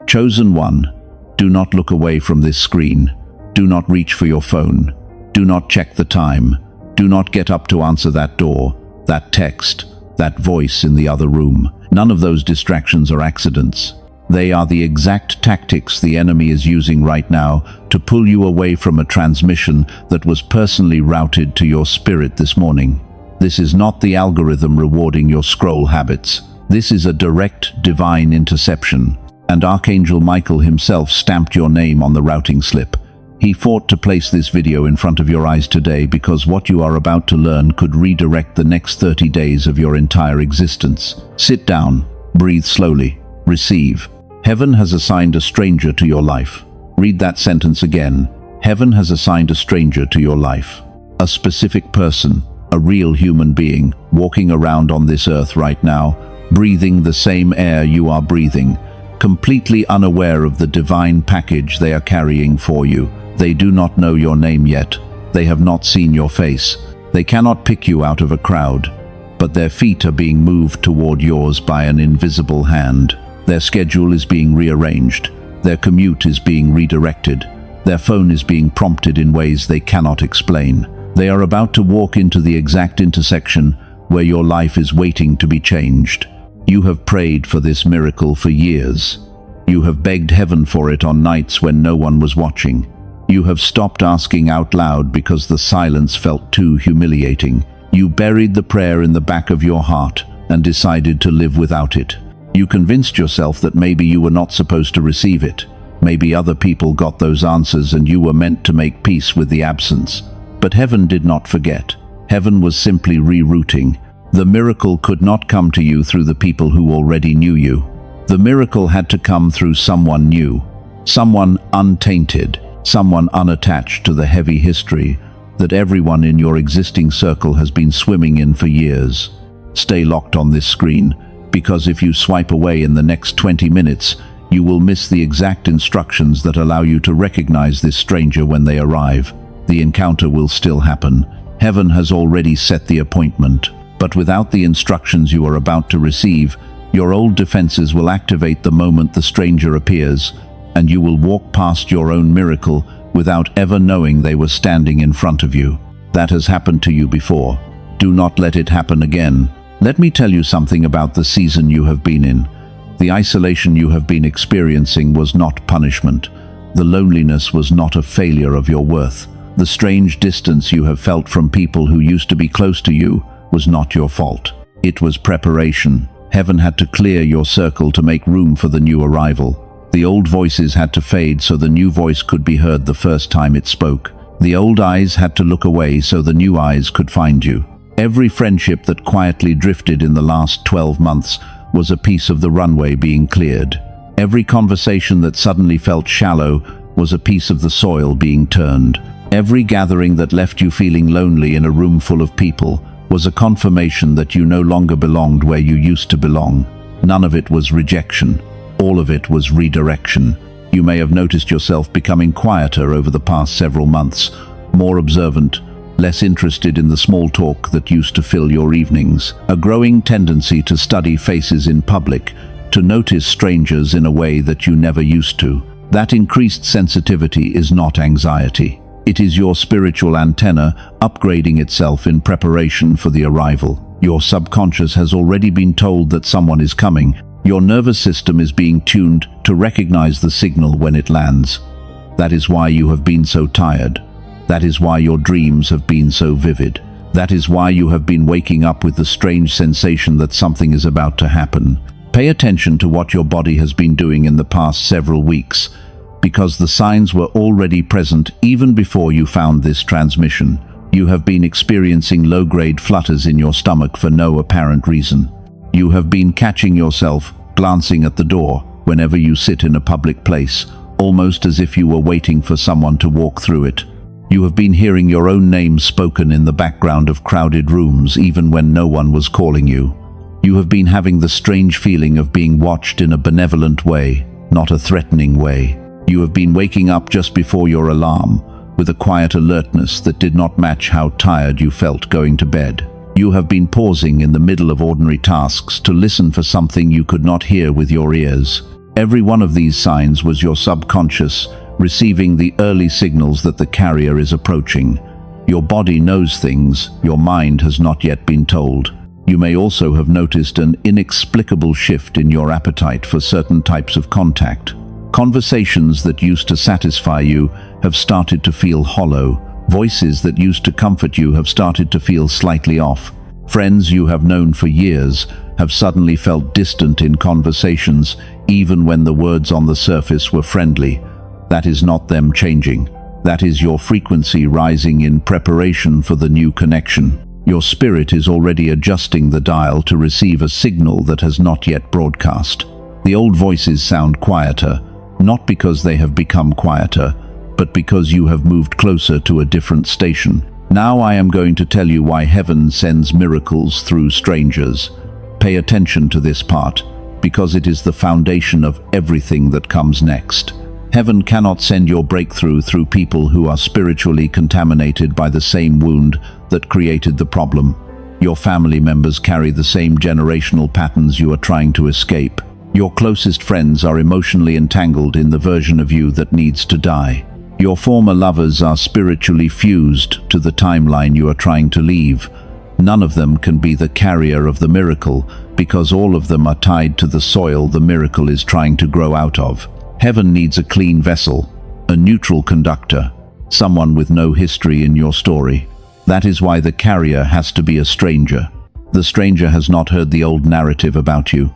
Chosen one, do not look away from this screen. Do not reach for your phone. Do not check the time. Do not get up to answer that door, that text, that voice in the other room. None of those distractions are accidents. They are the exact tactics the enemy is using right now to pull you away from a transmission that was personally routed to your spirit this morning. This is not the algorithm rewarding your scroll habits. This is a direct divine interception, and Archangel Michael himself stamped your name on the routing slip. He fought to place this video in front of your eyes today because what you are about to learn could redirect the next 30 days of your entire existence. Sit down, breathe slowly, receive. Heaven has assigned a stranger to your life. Read that sentence again. Heaven has assigned a stranger to your life. A specific person, a real human being, walking around on this earth right now, breathing the same air you are breathing, completely unaware of the divine package they are carrying for you. They do not know your name yet. They have not seen your face. They cannot pick you out of a crowd, but their feet are being moved toward yours by an invisible hand. Their schedule is being rearranged. Their commute is being redirected. Their phone is being prompted in ways they cannot explain. They are about to walk into the exact intersection where your life is waiting to be changed. You have prayed for this miracle for years. You have begged heaven for it on nights when no one was watching. You have stopped asking out loud because the silence felt too humiliating. You buried the prayer in the back of your heart and decided to live without it. You convinced yourself that maybe you were not supposed to receive it. Maybe other people got those answers and you were meant to make peace with the absence. But heaven did not forget. Heaven was simply rerouting. The miracle could not come to you through the people who already knew you. The miracle had to come through someone new, someone untainted, someone unattached to the heavy history that everyone in your existing circle has been swimming in for years. Stay locked on this screen, because if you swipe away in the next 20 minutes, you will miss the exact instructions that allow you to recognize this stranger when they arrive. The encounter will still happen. Heaven has already set the appointment. But without the instructions you are about to receive, your old defenses will activate the moment the stranger appears, and you will walk past your own miracle without ever knowing they were standing in front of you. That has happened to you before. Do not let it happen again. Let me tell you something about the season you have been in. The isolation you have been experiencing was not punishment. The loneliness was not a failure of your worth. The strange distance you have felt from people who used to be close to you was not your fault. It was preparation. Heaven had to clear your circle to make room for the new arrival. The old voices had to fade so the new voice could be heard the first time it spoke. The old eyes had to look away so the new eyes could find you. Every friendship that quietly drifted in the last 12 months was a piece of the runway being cleared. Every conversation that suddenly felt shallow was a piece of the soil being turned. Every gathering that left you feeling lonely in a room full of people was a confirmation that you no longer belonged where you used to belong. None of it was rejection. All of it was redirection. You may have noticed yourself becoming quieter over the past several months, more observant, less interested in the small talk that used to fill your evenings. A growing tendency to study faces in public, to notice strangers in a way that you never used to. That increased sensitivity is not anxiety. It is your spiritual antenna upgrading itself in preparation for the arrival. Your subconscious has already been told that someone is coming. Your nervous system is being tuned to recognize the signal when it lands. That is why you have been so tired. That is why your dreams have been so vivid. That is why you have been waking up with the strange sensation that something is about to happen. Pay attention to what your body has been doing in the past several weeks, because the signs were already present even before you found this transmission. You have been experiencing low-grade flutters in your stomach for no apparent reason. You have been catching yourself glancing at the door whenever you sit in a public place, almost as if you were waiting for someone to walk through it. You have been hearing your own name spoken in the background of crowded rooms even when no one was calling you. You have been having the strange feeling of being watched in a benevolent way, not a threatening way. You have been waking up just before your alarm, with a quiet alertness that did not match how tired you felt going to bed. You have been pausing in the middle of ordinary tasks to listen for something you could not hear with your ears. Every one of these signs was your subconscious receiving the early signals that the carrier is approaching. Your body knows things your mind has not yet been told. You may also have noticed an inexplicable shift in your appetite for certain types of contact. Conversations that used to satisfy you have started to feel hollow. Voices that used to comfort you have started to feel slightly off. Friends you have known for years have suddenly felt distant in conversations, even when the words on the surface were friendly. That is not them changing. That is your frequency rising in preparation for the new connection. Your spirit is already adjusting the dial to receive a signal that has not yet broadcast. The old voices sound quieter, not because they have become quieter, but because you have moved closer to a different station. Now I am going to tell you why heaven sends miracles through strangers. Pay attention to this part, because it is the foundation of everything that comes next. Heaven cannot send your breakthrough through people who are spiritually contaminated by the same wound that created the problem. Your family members carry the same generational patterns you are trying to escape. Your closest friends are emotionally entangled in the version of you that needs to die. Your former lovers are spiritually fused to the timeline you are trying to leave. None of them can be the carrier of the miracle because all of them are tied to the soil the miracle is trying to grow out of. Heaven needs a clean vessel, a neutral conductor, someone with no history in your story. That is why the carrier has to be a stranger. The stranger has not heard the old narrative about you.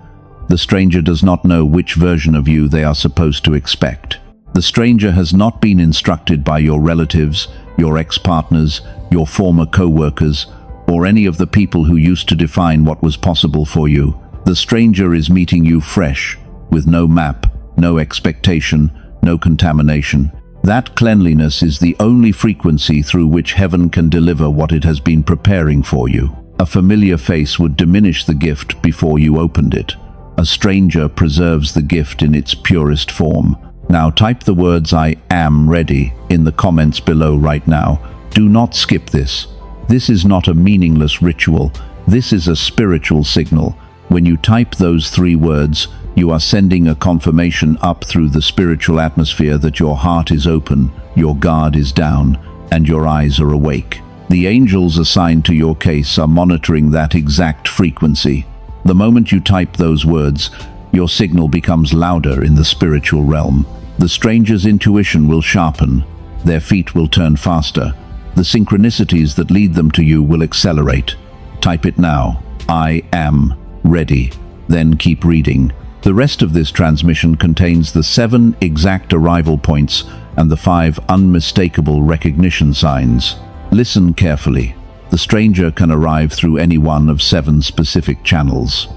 The stranger does not know which version of you they are supposed to expect. The stranger has not been instructed by your relatives, your ex-partners, your former co-workers, or any of the people who used to define what was possible for you. The stranger is meeting you fresh, with no map, no expectation, no contamination. That cleanliness is the only frequency through which heaven can deliver what it has been preparing for you. A familiar face would diminish the gift before you opened it. A stranger preserves the gift in its purest form. Now type the words "I am ready" in the comments below right now. Do not skip this. This is not a meaningless ritual. This is a spiritual signal. When you type those 3 words, you are sending a confirmation up through the spiritual atmosphere that your heart is open, your guard is down, and your eyes are awake. The angels assigned to your case are monitoring that exact frequency. The moment you type those words, your signal becomes louder in the spiritual realm. The stranger's intuition will sharpen. Their feet will turn faster. The synchronicities that lead them to you will accelerate. Type it now. I am ready. Then keep reading. The rest of this transmission contains the 7 exact arrival points and the 5 unmistakable recognition signs. Listen carefully. The stranger can arrive through any one of 7 specific channels.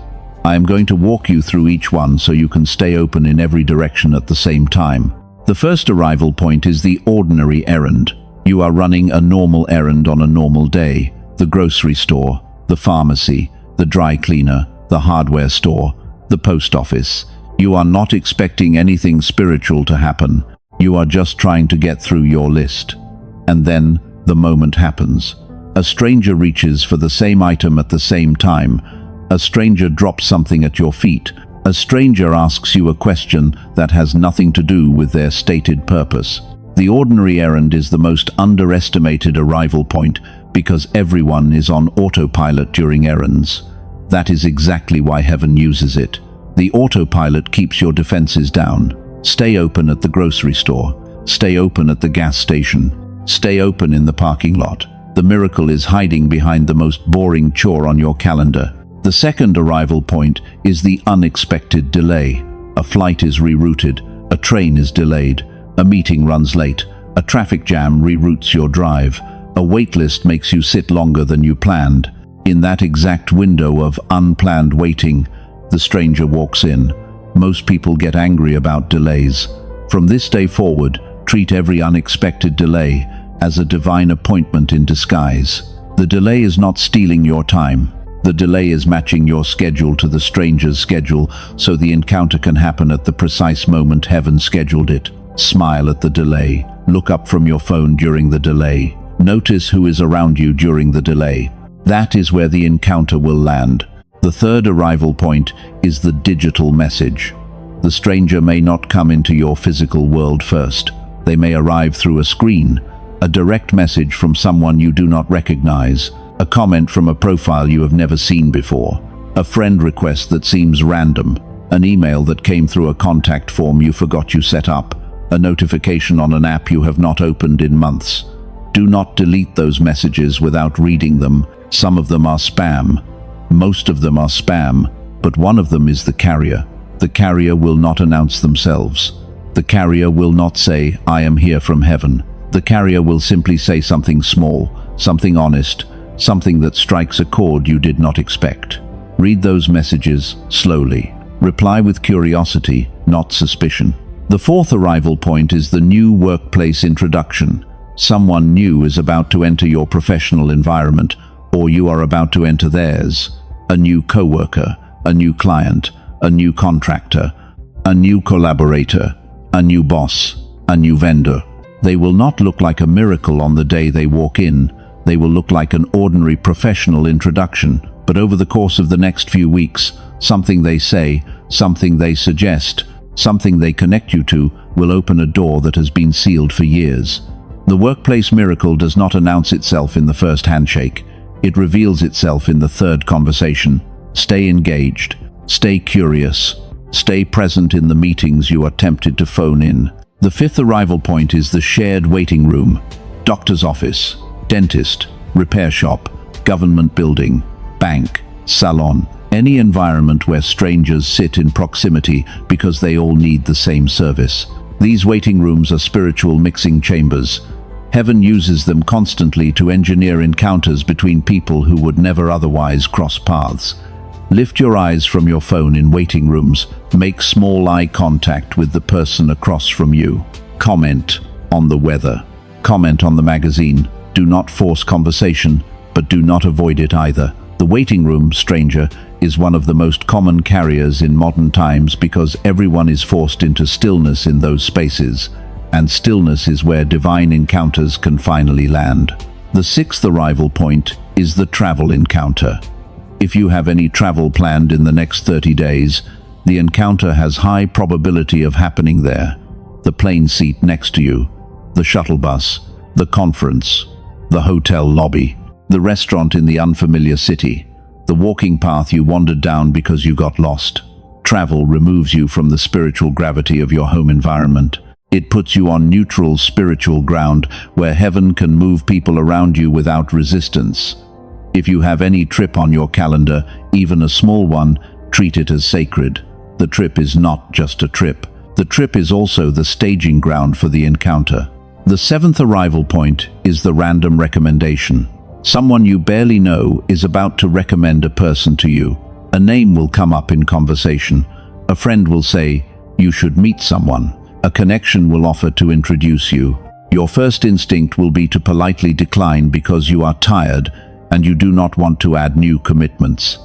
I am going to walk you through each one so you can stay open in every direction at the same time. The first arrival point is the ordinary errand. You are running a normal errand on a normal day. The grocery store, the pharmacy, the dry cleaner, the hardware store, the post office. You are not expecting anything spiritual to happen. You are just trying to get through your list. And then the moment happens. A stranger reaches for the same item at the same time. A stranger drops something at your feet. A stranger asks you a question that has nothing to do with their stated purpose. The ordinary errand is the most underestimated arrival point because everyone is on autopilot during errands. That is exactly why heaven uses it. The autopilot keeps your defenses down. Stay open at the grocery store. Stay open at the gas station. Stay open in the parking lot. The miracle is hiding behind the most boring chore on your calendar. The second arrival point is the unexpected delay. A flight is rerouted. A train is delayed. A meeting runs late. A traffic jam reroutes your drive. A waitlist makes you sit longer than you planned. In that exact window of unplanned waiting, the stranger walks in. Most people get angry about delays. From this day forward, treat every unexpected delay as a divine appointment in disguise. The delay is not stealing your time. The delay is matching your schedule to the stranger's schedule so the encounter can happen at the precise moment heaven scheduled it. Smile at the delay. Look up from your phone during the delay. Notice who is around you during the delay. That is where the encounter will land. The third arrival point is the digital message. The stranger may not come into your physical world first. They may arrive through a screen, a direct message from someone you do not recognize, a comment from a profile you have never seen before, a friend request that seems random, an email that came through a contact form you forgot you set up, a notification on an app you have not opened in months. Do not delete those messages without reading them. Some of them are spam. Most of them are spam, but one of them is the carrier. The carrier will not announce themselves. The carrier will not say, "I am here from heaven." The carrier will simply say something small, something honest, something that strikes a chord you did not expect. Read those messages slowly. Reply with curiosity, not suspicion. The fourth arrival point is the new workplace introduction. Someone new is about to enter your professional environment, or you are about to enter theirs. A new coworker, a new client, a new contractor, a new collaborator, a new boss, a new vendor. They will not look like a miracle on the day they walk in. They will look like an ordinary professional introduction, but over the course of the next few weeks, something they say, something they suggest, something they connect you to will open a door that has been sealed for years. The workplace miracle does not announce itself in the first handshake. It reveals itself in the third conversation. Stay engaged. Stay curious. Stay present in the meetings you are tempted to phone in. The fifth arrival point is the shared waiting room. Doctor's office, dentist, repair shop, government building, bank, salon. Any environment where strangers sit in proximity because they all need the same service. These waiting rooms are spiritual mixing chambers. Heaven uses them constantly to engineer encounters between people who would never otherwise cross paths. Lift your eyes from your phone in waiting rooms. Make small eye contact with the person across from you. Comment on the weather. Comment on the magazine. Do not force conversation, but do not avoid it either. The waiting room, stranger, is one of the most common carriers in modern times because everyone is forced into stillness in those spaces, and stillness is where divine encounters can finally land. The sixth arrival point is the travel encounter. If you have any travel planned in the next 30 days, the encounter has high probability of happening there. The plane seat next to you, the shuttle bus, the conference, the hotel lobby, the restaurant in the unfamiliar city, the walking path you wandered down because you got lost. Travel removes you from the spiritual gravity of your home environment. It puts you on neutral spiritual ground where heaven can move people around you without resistance. If you have any trip on your calendar, even a small one, treat it as sacred. The trip is not just a trip. The trip is also the staging ground for the encounter. The seventh arrival point is the random recommendation. Someone you barely know is about to recommend a person to you. A name will come up in conversation. A friend will say, "You should meet someone." A connection will offer to introduce you. Your first instinct will be to politely decline because you are tired and you do not want to add new commitments.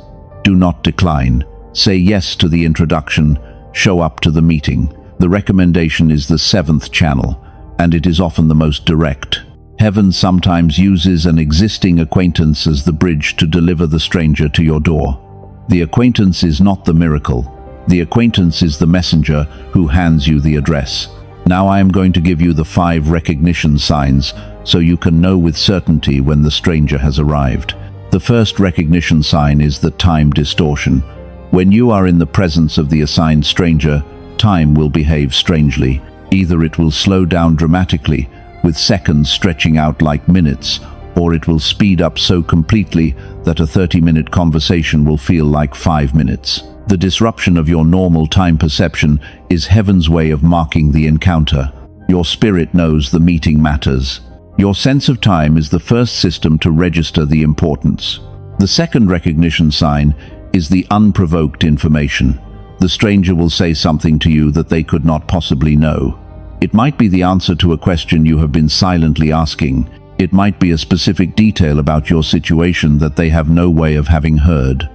Do not decline. Say yes to the introduction. Show up to the meeting. The recommendation is the seventh channel, and it is often the most direct. Heaven sometimes uses an existing acquaintance as the bridge to deliver the stranger to your door. The acquaintance is not the miracle. The acquaintance is the messenger who hands you the address. Now I am going to give you the 5 recognition signs so you can know with certainty when the stranger has arrived. The first recognition sign is the time distortion. When you are in the presence of the assigned stranger, time will behave strangely. Either it will slow down dramatically, with seconds stretching out like minutes, or it will speed up so completely that a 30-minute conversation will feel like 5 minutes. The disruption of your normal time perception is heaven's way of marking the encounter. Your spirit knows the meeting matters. Your sense of time is the first system to register the importance. The second recognition sign is the unprovoked information. The stranger will say something to you that they could not possibly know. It might be the answer to a question you have been silently asking. It might be a specific detail about your situation that they have no way of having heard.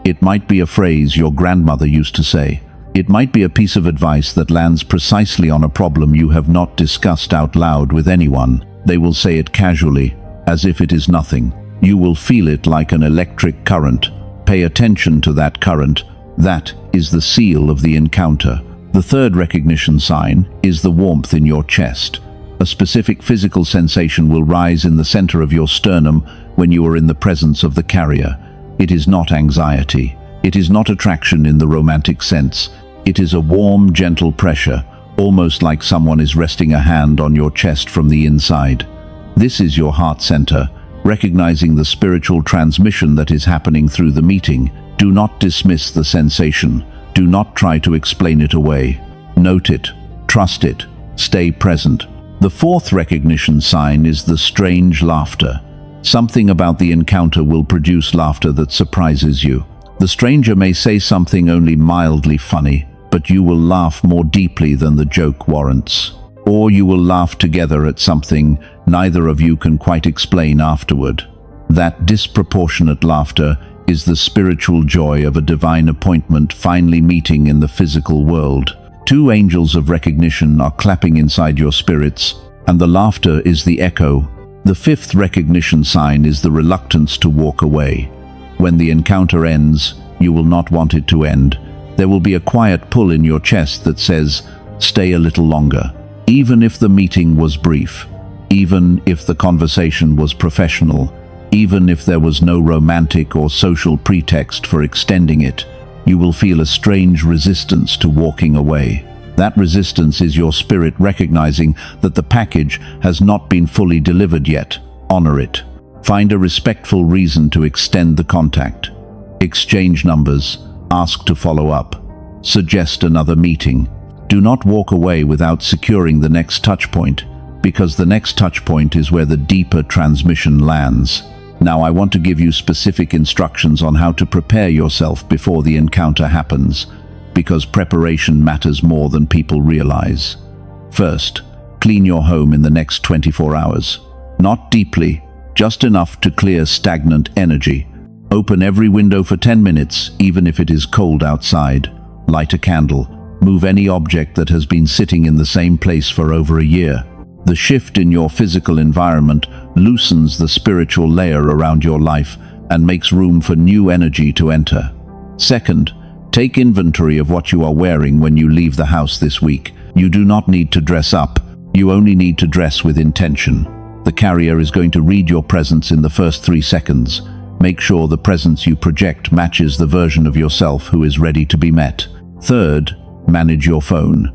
It might be a phrase your grandmother used to say. It might be a piece of advice that lands precisely on a problem you have not discussed out loud with anyone. They will say it casually, as if it is nothing. You will feel it like an electric current. Pay attention to that current. That is the seal of the encounter. The third recognition sign is the warmth in your chest. A specific physical sensation will rise in the center of your sternum when you are in the presence of the carrier. It is not anxiety. It is not attraction in the romantic sense. It is a warm, gentle pressure, almost like someone is resting a hand on your chest from the inside. This is your heart center, recognizing the spiritual transmission that is happening through the meeting. Do not dismiss the sensation. Do not try to explain it away. Note it. Trust it. Stay present. The fourth recognition sign is the strange laughter. Something about the encounter will produce laughter that surprises you. The stranger may say something only mildly funny, but you will laugh more deeply than the joke warrants. Or you will laugh together at something neither of you can quite explain afterward. That disproportionate laughter is the spiritual joy of a divine appointment finally meeting in the physical world. Two angels of recognition are clapping inside your spirits, and the laughter is the echo. The fifth recognition sign is the reluctance to walk away. When the encounter ends, you will not want it to end. There will be a quiet pull in your chest that says, stay a little longer. Even if the meeting was brief, even if the conversation was professional, even if there was no romantic or social pretext for extending it, you will feel a strange resistance to walking away. That resistance is your spirit recognizing that the package has not been fully delivered yet. Honor it. Find a respectful reason to extend the contact. Exchange numbers. Ask to follow up. Suggest another meeting. Do not walk away without securing the next touch point, because the next touch point is where the deeper transmission lands. Now I want to give you specific instructions on how to prepare yourself before the encounter happens, because preparation matters more than people realize. First, clean your home in the next 24 hours. Not deeply, just enough to clear stagnant energy. Open every window for 10 minutes, even if it is cold outside. Light a candle. Move any object that has been sitting in the same place for over a year. The shift in your physical environment loosens the spiritual layer around your life and makes room for new energy to enter. Second, take inventory of what you are wearing when you leave the house this week. You do not need to dress up. You only need to dress with intention. The carrier is going to read your presence in the first 3 seconds. Make sure the presence you project matches the version of yourself who is ready to be met. Third, manage your phone.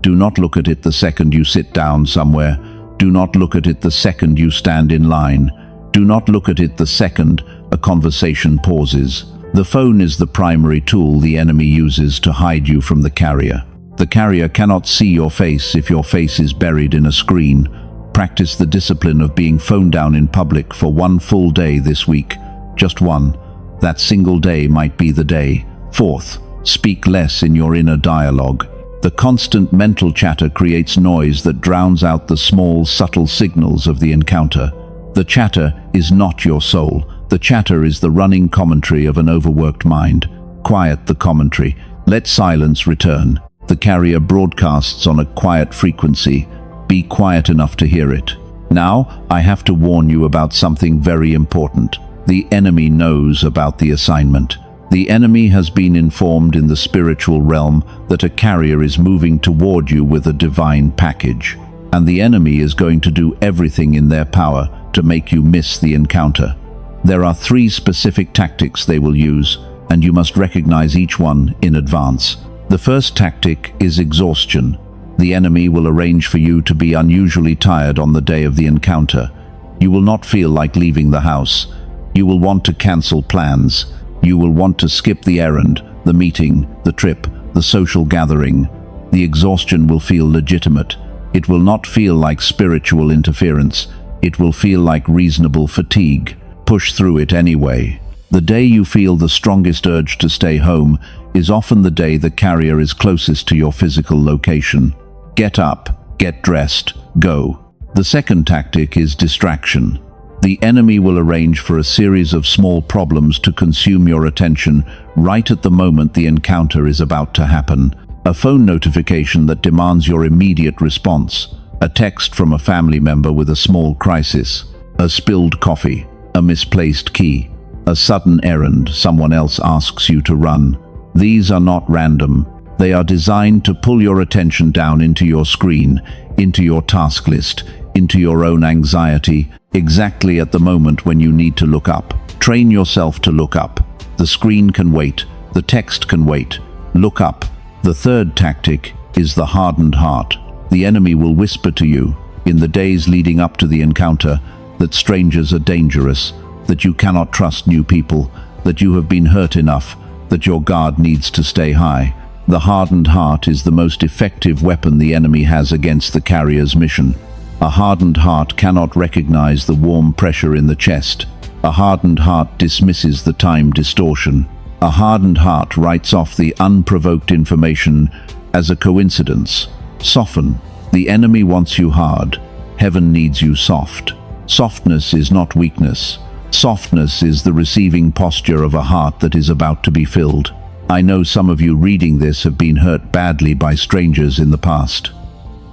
Do not look at it the second you sit down somewhere. Do not look at it the second you stand in line. Do not look at it the second a conversation pauses. The phone is the primary tool the enemy uses to hide you from the carrier. The carrier cannot see your face if your face is buried in a screen. Practice the discipline of being phone down in public for 1 full day this week. Just one. That single day might be the day. Fourth, speak less in your inner dialogue. The constant mental chatter creates noise that drowns out the small, subtle signals of the encounter. The chatter is not your soul. The chatter is the running commentary of an overworked mind. Quiet the commentary. Let silence return. The carrier broadcasts on a quiet frequency. Be quiet enough to hear it. Now, I have to warn you about something very important. The enemy knows about the assignment. The enemy has been informed in the spiritual realm that a carrier is moving toward you with a divine package, and the enemy is going to do everything in their power to make you miss the encounter. There are 3 specific tactics they will use, and you must recognize each one in advance. The first tactic is exhaustion. The enemy will arrange for you to be unusually tired on the day of the encounter. You will not feel like leaving the house. You will want to cancel plans. You will want to skip the errand, the meeting, the trip, the social gathering. The exhaustion will feel legitimate. It will not feel like spiritual interference. It will feel like reasonable fatigue. Push through it anyway. The day you feel the strongest urge to stay home is often the day the carrier is closest to your physical location. Get up, get dressed, go. The second tactic is distraction. The enemy will arrange for a series of small problems to consume your attention right at the moment the encounter is about to happen. A phone notification that demands your immediate response. A text from a family member with a small crisis. A spilled coffee. A misplaced key. A sudden errand someone else asks you to run. These are not random. They are designed to pull your attention down into your screen, into your task list, into your own anxiety, exactly at the moment when you need to look up. Train yourself to look up. The screen can wait. The text can wait. Look up. The third tactic is the hardened heart. The enemy will whisper to you, in the days leading up to the encounter, that strangers are dangerous, that you cannot trust new people, that you have been hurt enough, that your guard needs to stay high. The hardened heart is the most effective weapon the enemy has against the carrier's mission. A hardened heart cannot recognize the warm pressure in the chest. A hardened heart dismisses the time distortion. A hardened heart writes off the unprovoked information as a coincidence. Soften. The enemy wants you hard. Heaven needs you soft. Softness is not weakness. Softness is the receiving posture of a heart that is about to be filled. I know some of you reading this have been hurt badly by strangers in the past.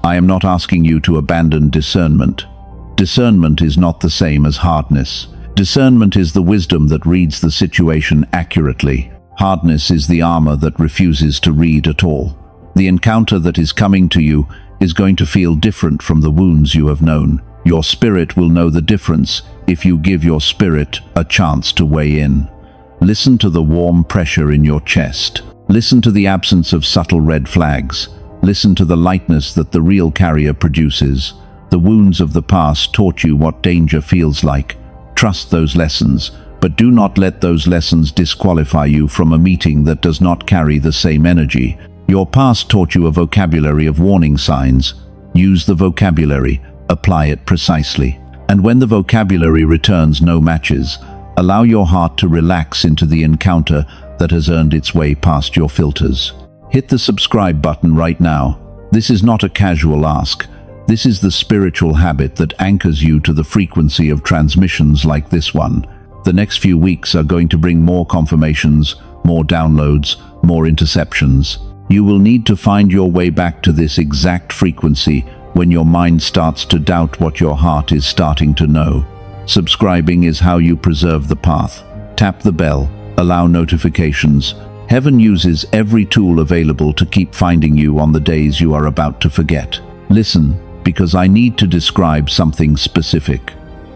I am not asking you to abandon discernment. Discernment is not the same as hardness. Discernment is the wisdom that reads the situation accurately. Hardness is the armor that refuses to read at all. The encounter that is coming to you is going to feel different from the wounds you have known. Your spirit will know the difference if you give your spirit a chance to weigh in. Listen to the warm pressure in your chest. Listen to the absence of subtle red flags. Listen to the lightness that the real carrier produces. The wounds of the past taught you what danger feels like. Trust those lessons, but do not let those lessons disqualify you from a meeting that does not carry the same energy. Your past taught you a vocabulary of warning signs. Use the vocabulary, apply it precisely. And when the vocabulary returns no matches, allow your heart to relax into the encounter that has earned its way past your filters. Hit the subscribe button right now. This is not a casual ask. This is the spiritual habit that anchors you to the frequency of transmissions like this one. The next few weeks are going to bring more confirmations, more downloads, more interceptions. You will need to find your way back to this exact frequency when your mind starts to doubt what your heart is starting to know. Subscribing is how you preserve the path. Tap the bell, allow notifications. Heaven uses every tool available to keep finding you on the days you are about to forget. Listen, because I need to describe something specific.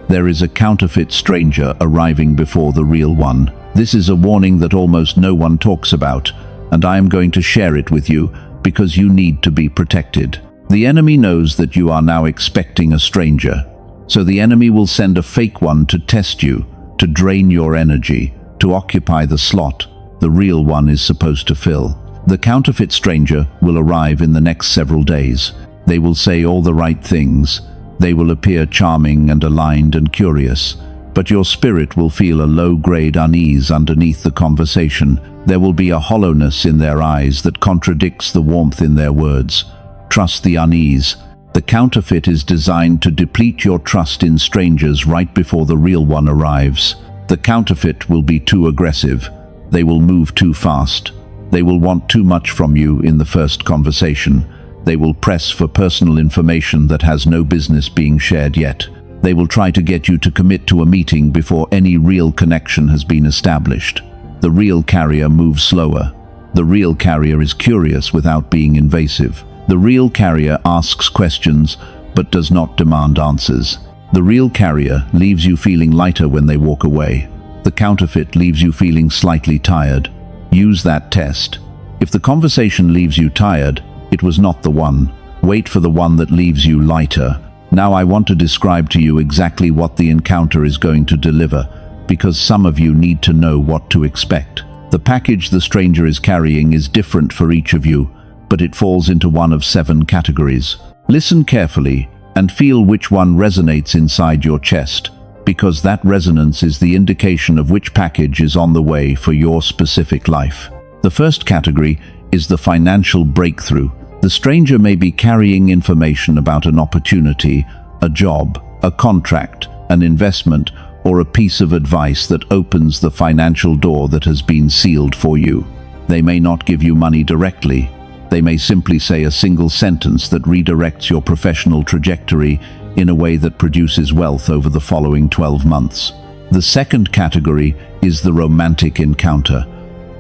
There is a counterfeit stranger arriving before the real one. This is a warning that almost no one talks about, and I am going to share it with you because you need to be protected. The enemy knows that you are now expecting a stranger. So the enemy will send a fake one to test you, to drain your energy, to occupy the slot the real one is supposed to fill. The counterfeit stranger will arrive in the next several days. They will say all the right things. They will appear charming and aligned and curious. But your spirit will feel a low-grade unease underneath the conversation. There will be a hollowness in their eyes that contradicts the warmth in their words. Trust the unease. The counterfeit is designed to deplete your trust in strangers right before the real one arrives. The counterfeit will be too aggressive. They will move too fast. They will want too much from you in the first conversation. They will press for personal information that has no business being shared yet. They will try to get you to commit to a meeting before any real connection has been established. The real carrier moves slower. The real carrier is curious without being invasive. The real carrier asks questions but does not demand answers. The real carrier leaves you feeling lighter when they walk away. The counterfeit leaves you feeling slightly tired. Use that test. If the conversation leaves you tired, it was not the one. Wait for the one that leaves you lighter. Now I want to describe to you exactly what the encounter is going to deliver, because some of you need to know what to expect. The package the stranger is carrying is different for each of you, but it falls into one of 7 categories. Listen carefully and feel which one resonates inside your chest, because that resonance is the indication of which package is on the way for your specific life. The first category is the financial breakthrough. The stranger may be carrying information about an opportunity, a job, a contract, an investment, or a piece of advice that opens the financial door that has been sealed for you. They may not give you money directly. They may simply say a single sentence that redirects your professional trajectory in a way that produces wealth over the following 12 months. The second category is the romantic encounter.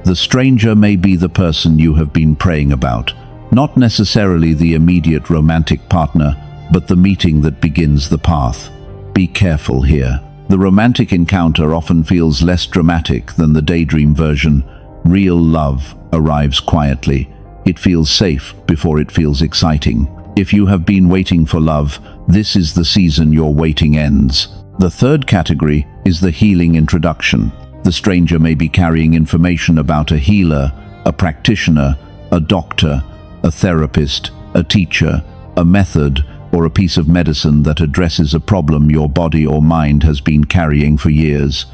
The stranger may be the person you have been praying about, not necessarily the immediate romantic partner, but the meeting that begins the path. Be careful here. The romantic encounter often feels less dramatic than the daydream version. Real love arrives quietly. It feels safe before it feels exciting. If you have been waiting for love, this is the season your waiting ends. The third category is the healing introduction. The stranger may be carrying information about a healer, a practitioner, a doctor, a therapist, a teacher, a method, or a piece of medicine that addresses a problem your body or mind has been carrying for years.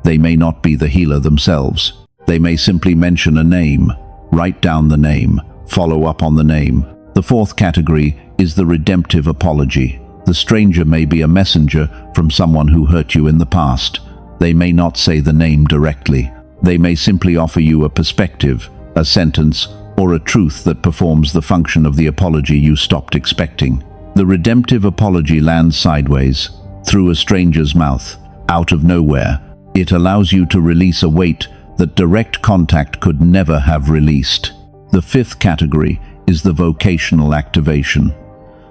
They may not be the healer themselves. They may simply mention a name. Write down the name. Follow up on the name. The fourth category is the redemptive apology. The stranger may be a messenger from someone who hurt you in the past. They may not say the name directly. They may simply offer you a perspective, a sentence, or a truth that performs the function of the apology you stopped expecting. The redemptive apology lands sideways, through a stranger's mouth, out of nowhere. It allows you to release a weight that direct contact could never have released. The fifth category is the vocational activation.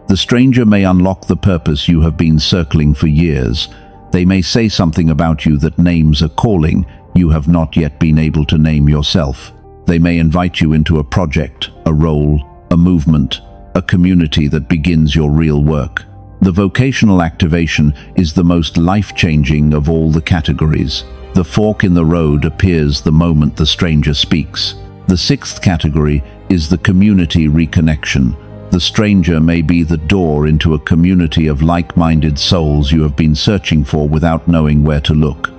The stranger may unlock the purpose you have been circling for years. They may say something about you that names a calling you have not yet been able to name yourself. They may invite you into a project, a role, a movement, a community that begins your real work. The vocational activation is the most life-changing of all the categories. The fork in the road appears the moment the stranger speaks. The sixth category is the community reconnection. The stranger may be the door into a community of like-minded souls you have been searching for without knowing where to look.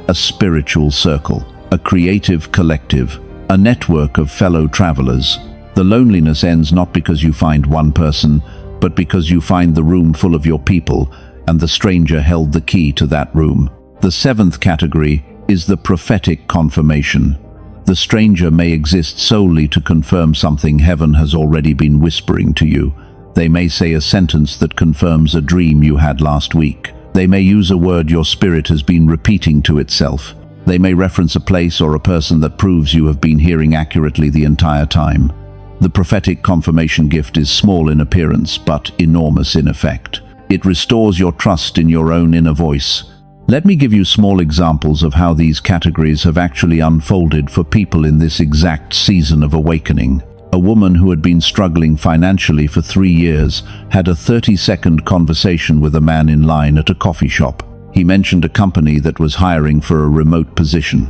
A spiritual circle, a creative collective, a network of fellow travelers. The loneliness ends not because you find one person, but because you find the room full of your people, and the stranger held the key to that room. The seventh category is the prophetic confirmation. The stranger may exist solely to confirm something heaven has already been whispering to you. They may say a sentence that confirms a dream you had last week. They may use a word your spirit has been repeating to itself. They may reference a place or a person that proves you have been hearing accurately the entire time. The prophetic confirmation gift is small in appearance, but enormous in effect. It restores your trust in your own inner voice. Let me give you small examples of how these categories have actually unfolded for people in this exact season of awakening. A woman who had been struggling financially for 3 years had a 30-second conversation with a man in line at a coffee shop. He mentioned a company that was hiring for a remote position.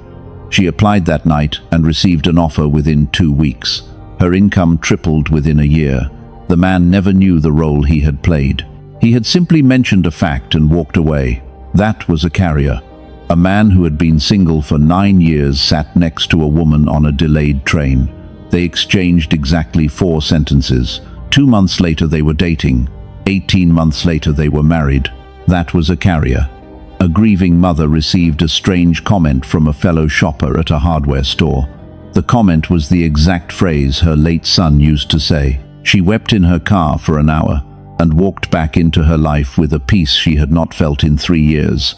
She applied that night and received an offer within 2 weeks. Her income tripled within a year. The man never knew the role he had played. He had simply mentioned a fact and walked away. That was a carrier. A man who had been single for 9 years sat next to a woman on a delayed train. They exchanged exactly 4 sentences. 2 months later they were dating. 18 months later they were married. That was a carrier. A grieving mother received a strange comment from a fellow shopper at a hardware store. The comment was the exact phrase her late son used to say. She wept in her car for an hour and walked back into her life with a peace she had not felt in 3 years.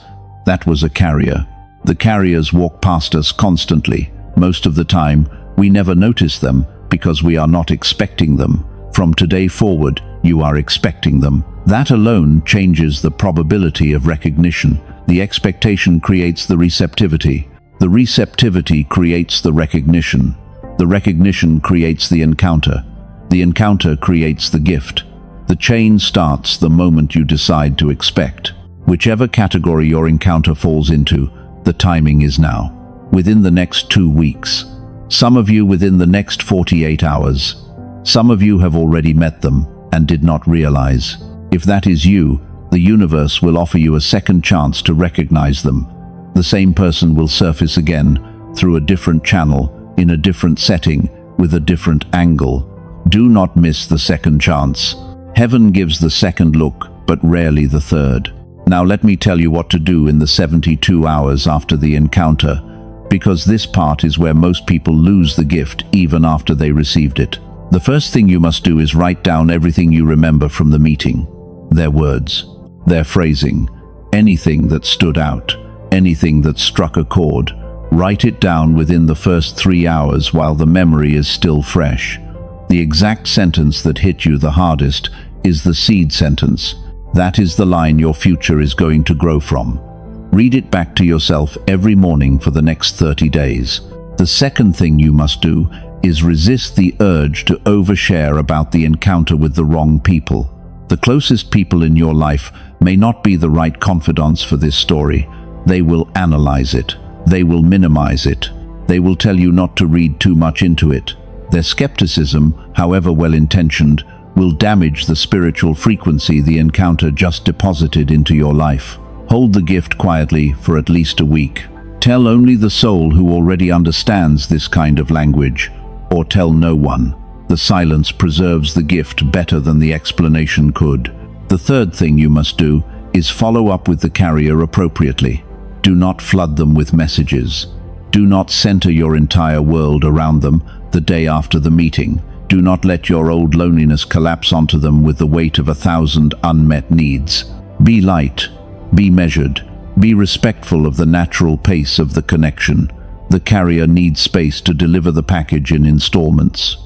That was a carrier. The carriers walk past us constantly. Most of the time, we never notice them because we are not expecting them. From today forward, you are expecting them. That alone changes the probability of recognition. The expectation creates the receptivity. The receptivity creates the recognition. The recognition creates the encounter. The encounter creates the gift. The chain starts the moment you decide to expect. Whichever category your encounter falls into, the timing is now. Within the next 2 weeks. Some of you within the next 48 hours. Some of you have already met them and did not realize. If that is you, the universe will offer you a second chance to recognize them. The same person will surface again, through a different channel, in a different setting, with a different angle. Do not miss the second chance. Heaven gives the second look, but rarely the third. Now let me tell you what to do in the 72 hours after the encounter, because this part is where most people lose the gift even after they received it. The first thing you must do is write down everything you remember from the meeting. Their words, their phrasing, anything that stood out, anything that struck a chord. Write it down within the first 3 hours while the memory is still fresh. The exact sentence that hit you the hardest is the seed sentence. That is the line your future is going to grow from. Read it back to yourself every morning for the next 30 days. The second thing you must do is resist the urge to overshare about the encounter with the wrong people. The closest people in your life may not be the right confidants for this story. They will analyze it. They will minimize it. They will tell you not to read too much into it. Their skepticism, however well-intentioned, will damage the spiritual frequency the encounter just deposited into your life. Hold the gift quietly for at least a week. Tell only the soul who already understands this kind of language, or tell no one. The silence preserves the gift better than the explanation could. The third thing you must do is follow up with the carrier appropriately. Do not flood them with messages. Do not center your entire world around them the day after the meeting. Do not let your old loneliness collapse onto them with the weight of 1,000 unmet needs. Be light, be measured, be respectful of the natural pace of the connection. The carrier needs space to deliver the package in installments.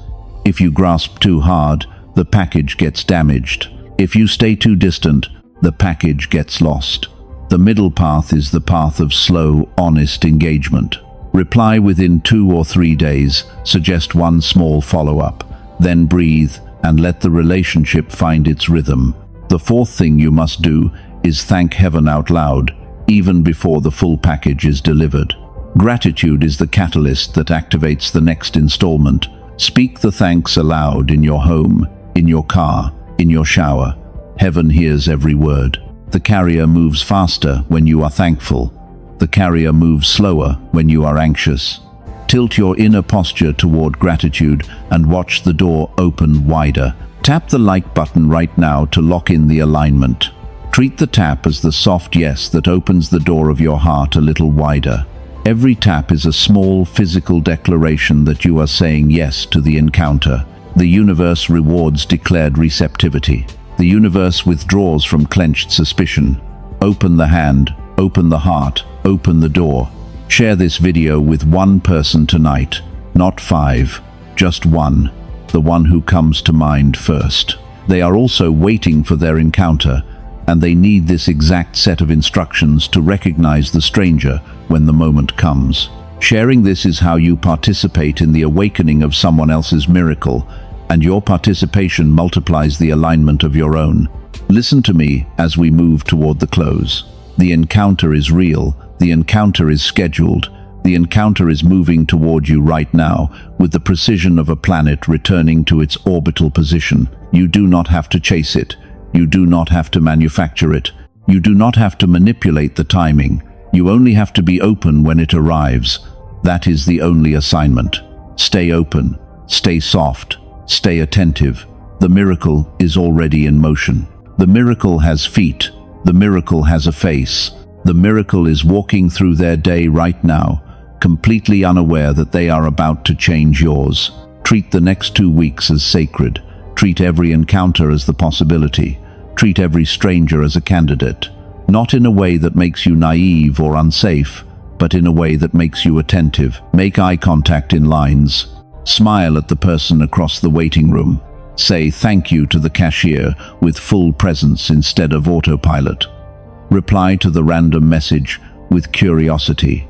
If you grasp too hard, the package gets damaged. If you stay too distant, the package gets lost. The middle path is the path of slow, honest engagement. Reply within 2 or 3 days, suggest one small follow-up, then breathe and let the relationship find its rhythm. The fourth thing you must do is thank heaven out loud, even before the full package is delivered. Gratitude is the catalyst that activates the next installment. Speak the thanks aloud in your home, in your car, in your shower. Heaven hears every word. The carrier moves faster when you are thankful. The carrier moves slower when you are anxious. Tilt your inner posture toward gratitude and watch the door open wider. Tap the like button right now to lock in the alignment. Treat the tap as the soft yes that opens the door of your heart a little wider. Every tap is a small physical declaration that you are saying yes to the encounter. The universe rewards declared receptivity. The universe withdraws from clenched suspicion. Open the hand, open the heart, open the door. Share this video with one person tonight, not 5, just one, the one who comes to mind first. They are also waiting for their encounter, and they need this exact set of instructions to recognize the stranger when the moment comes. Sharing this is how you participate in the awakening of someone else's miracle, and your participation multiplies the alignment of your own. Listen to me as we move toward the close. The encounter is real. The encounter is scheduled. The encounter is moving toward you right now with the precision of a planet returning to its orbital position. You do not have to chase it. You do not have to manufacture it. You do not have to manipulate the timing. You only have to be open when it arrives. That is the only assignment. Stay open. Stay soft. Stay attentive. The miracle is already in motion. The miracle has feet. The miracle has a face. The miracle is walking through their day right now, completely unaware that they are about to change yours. Treat the next 2 weeks as sacred. Treat every encounter as the possibility. Treat every stranger as a candidate. Not in a way that makes you naive or unsafe, but in a way that makes you attentive. Make eye contact in lines. Smile at the person across the waiting room. Say thank you to the cashier with full presence instead of autopilot. Reply to the random message with curiosity.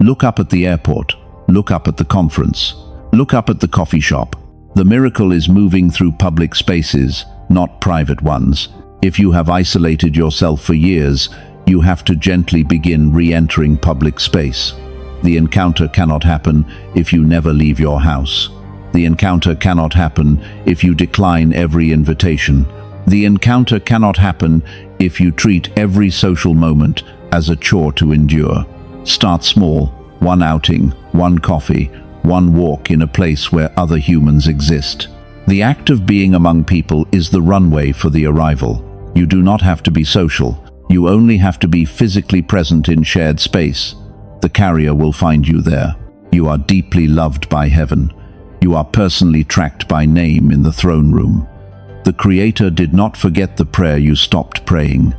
Look up at the airport. Look up at the conference. Look up at the coffee shop. The miracle is moving through public spaces, not private ones. If you have isolated yourself for years, you have to gently begin re-entering public space. The encounter cannot happen if you never leave your house. The encounter cannot happen if you decline every invitation. The encounter cannot happen if you treat every social moment as a chore to endure. Start small, one outing, one coffee, one walk in a place where other humans exist. The act of being among people is the runway for the arrival. You do not have to be social. You only have to be physically present in shared space. The carrier will find you there. You are deeply loved by heaven. You are personally tracked by name in the throne room. The Creator did not forget the prayer you stopped praying.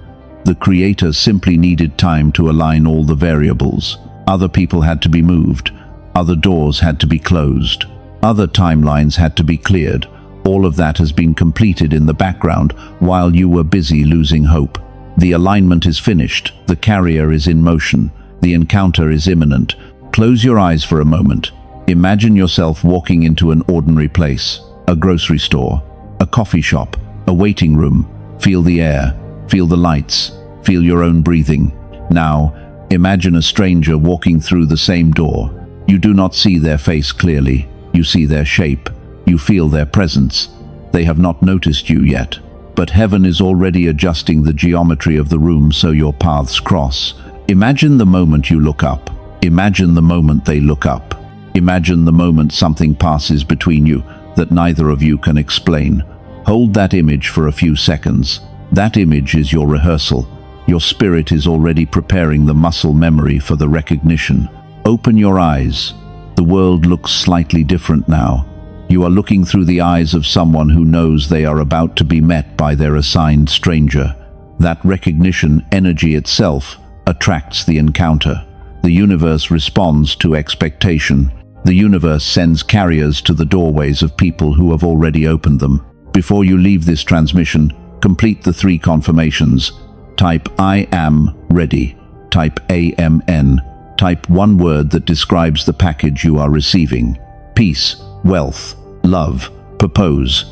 The Creator simply needed time to align all the variables. Other people had to be moved. Other doors had to be closed. Other timelines had to be cleared. All of that has been completed in the background while you were busy losing hope. The alignment is finished. The carrier is in motion. The encounter is imminent. Close your eyes for a moment. Imagine yourself walking into an ordinary place, a grocery store, a coffee shop, a waiting room. Feel the air, feel the lights, feel your own breathing. Now, imagine a stranger walking through the same door. You do not see their face clearly. You see their shape. You feel their presence. They have not noticed you yet. But heaven is already adjusting the geometry of the room so your paths cross. Imagine the moment you look up. Imagine the moment they look up. Imagine the moment something passes between you that neither of you can explain. Hold that image for a few seconds. That image is your rehearsal. Your spirit is already preparing the muscle memory for the recognition. Open your eyes. The world looks slightly different now. You are looking through the eyes of someone who knows they are about to be met by their assigned stranger. That recognition energy itself attracts the encounter. The universe responds to expectation. The universe sends carriers to the doorways of people who have already opened them. Before you leave this transmission, complete the 3 confirmations. Type I am ready. Type AMN. Type one word that describes the package you are receiving. Peace, wealth, love, purpose,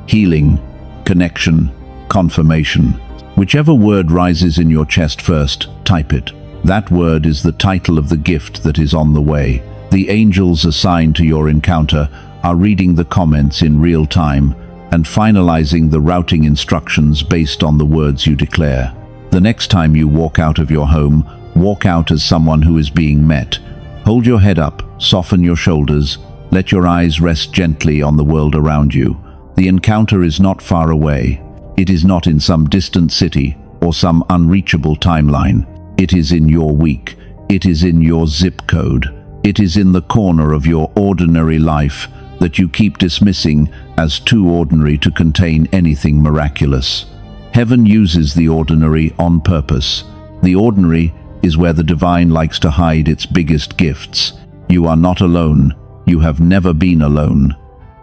healing, connection, confirmation. Whichever word rises in your chest first, type it. That word is the title of the gift that is on the way. The angels assigned to your encounter are reading the comments in real time and finalizing the routing instructions based on the words you declare. The next time you walk out of your home, walk out as someone who is being met. Hold your head up, soften your shoulders, let your eyes rest gently on the world around you. The encounter is not far away. It is not in some distant city or some unreachable timeline. It is in your week. It is in your zip code. It is in the corner of your ordinary life that you keep dismissing as too ordinary to contain anything miraculous. Heaven uses the ordinary on purpose. The ordinary is where the divine likes to hide its biggest gifts. You are not alone. You have never been alone.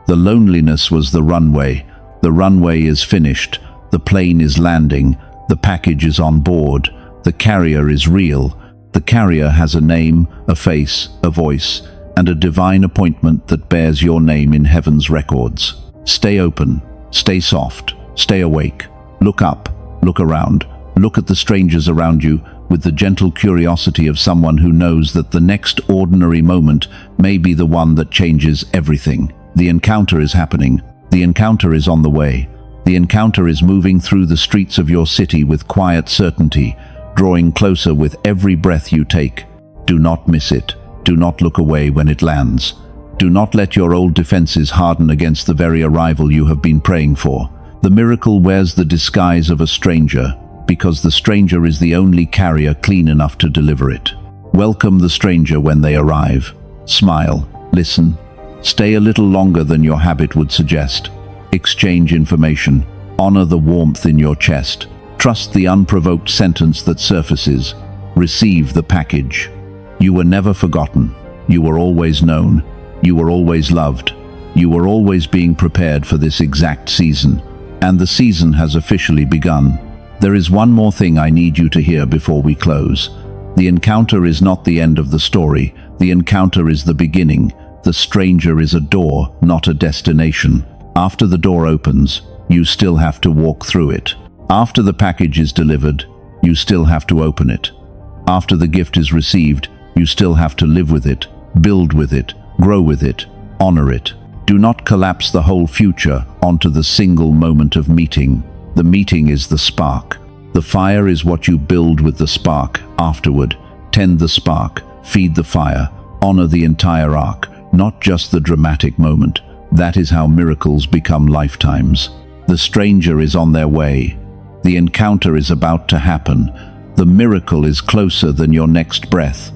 The loneliness was the runway. The runway is finished. The plane is landing. The package is on board. The carrier is real. The carrier has a name, a face, a voice, and a divine appointment that bears your name in heaven's records. Stay open. Stay soft. Stay awake. Look up. Look around. Look at the strangers around you with the gentle curiosity of someone who knows that the next ordinary moment may be the one that changes everything. The encounter is happening. The encounter is on the way. The encounter is moving through the streets of your city with quiet certainty, drawing closer with every breath you take. Do not miss it. Do not look away when it lands. Do not let your old defenses harden against the very arrival you have been praying for. The miracle wears the disguise of a stranger, because the stranger is the only carrier clean enough to deliver it. Welcome the stranger when they arrive. Smile, listen, stay a little longer than your habit would suggest. Exchange information, honor the warmth in your chest. Trust the unprovoked sentence that surfaces. Receive the package. You were never forgotten. You were always known. You were always loved. You were always being prepared for this exact season. And the season has officially begun. There is one more thing I need you to hear before we close. The encounter is not the end of the story. The encounter is the beginning. The stranger is a door, not a destination. After the door opens, you still have to walk through it. After the package is delivered, you still have to open it. After the gift is received, you still have to live with it, build with it, grow with it, honor it. Do not collapse the whole future onto the single moment of meeting. The meeting is the spark. The fire is what you build with the spark afterward. Tend the spark, feed the fire, honor the entire arc, not just the dramatic moment. That is how miracles become lifetimes. The stranger is on their way. The encounter is about to happen. The miracle is closer than your next breath.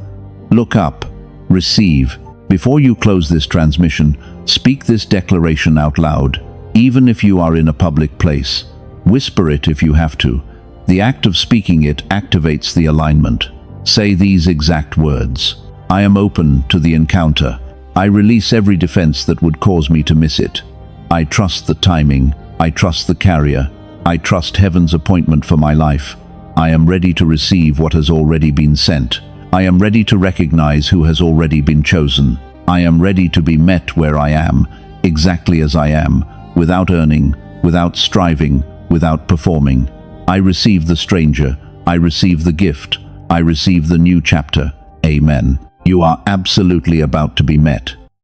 Look up, receive. Before you close this transmission, speak this declaration out loud, even if you are in a public place. Whisper it if you have to. The act of speaking it activates the alignment. Say these exact words. I am open to the encounter. I release every defense that would cause me to miss it. I trust the timing. I trust the carrier. I trust heaven's appointment for my life. I am ready to receive what has already been sent. I am ready to recognize who has already been chosen. I am ready to be met where I am, exactly as I am, without earning, without striving, without performing. I receive the stranger. I receive the gift. I receive the new chapter. Amen. You are absolutely about to be met.